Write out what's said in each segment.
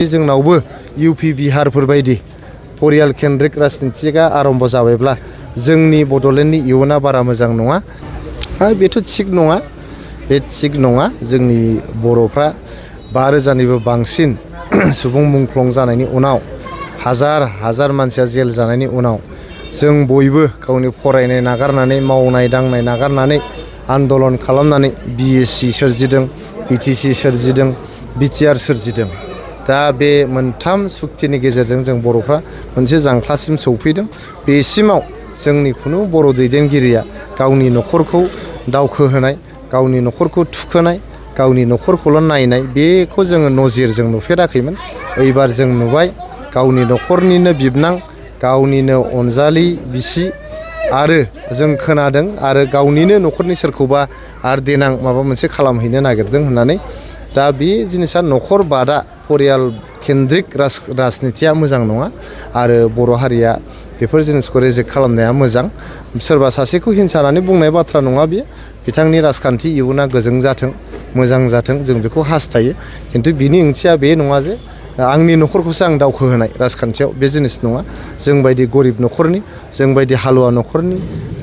जोंनावबो इउपि बिहारफोर बायदि परियाल केन्द्रिक राजनितिआ आरम्भ जाबायब्ला जोंनि बड'लेण्डनि इयुना बारा मोजां नङा। बेथ' थिग नङा, बे थिग नङा। जोंनि बर'फ्रा 5,000निबो बांसिन सुबुं मुंख्लं जानायनि उनाव हाजार मानसिया जेल जानायनि उनाव जों बयबो गावनि फरायनाय नागारनानै मावनाय दांनाय नागारनानै आन्दलन खालामनानै बिएसि सोरजिदों, बिटिसि सोरजिदों, बिटिआर सोरजिदों। दा बे मोनथाम सुक्तिनि गेजेरजों जों बर'फ्रा मोनसे जांख्लासिम सौफैदों। बेसिमाव जोंनि खुनु बर' दैदेनगिरिया गावनि न'खरखौ दावखोहोनाय, गावनि न'खरखौ थुखोनाय, गावनि न'खरखौल' नायनाय बेखौ जोङो नजिरजों नुफेराखैमोन। एबार जों नुबाय गावनि न'खरनिनो बिबनां, गावनिनो अनजालि बिसि आरो जों खोनादों आरो गावनिनो न'खरनि सोरखौबा आरो देनां माबा मोनसे खालामहैनो नागिरदों होननानै। दा बे जिनिसा न'खर बादा परियाल केन्द्रिक राजनितिया मोजां नङा आरो बर' हारिया बेफोर जिनिसखौ रेजेक्ट खालामनाया मोजां। सोरबा सासेखौ हिंसा होननानै बुंनाय बाथ्रा नङा बियो। बिथांनि राजखान्थि इयुना गोजों जाथों, मोजां जाथों, जों बेखौ हास्थायो। खिन्थु बिनि ओंथिया बे नङा जे आंनि न'खरखौसो आं दावखोहोनाय राजखान्थियाव, बे जिनिस नङा। जोंबायदि गरिब न'खरनि, जोंबायदि हालुवा न'खरनि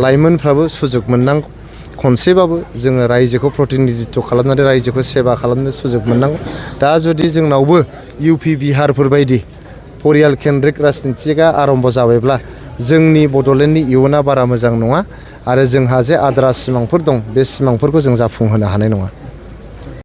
लाइमोनफ्राबो सुजुग मोननांगौ। खनसेबाबो जोङो रायजोखौ प्रतिनिधित्व खालामनानै रायजोखौ सेबा खालामनो सुजुग मोननांगौ। दा जुदि जोंनावबो इउपि बिहारफोर बायदि परियाल केन्द्रिक राजनितिआ आरम्भ जाबायब्ला जोंनि बड'लेण्डनि इयुना बारा मोजां नङा आरो जोंहा जे आद्रा सिमांफोर दं बे सिमांफोरखौ जों जाफुंहोनो हानाय नङा।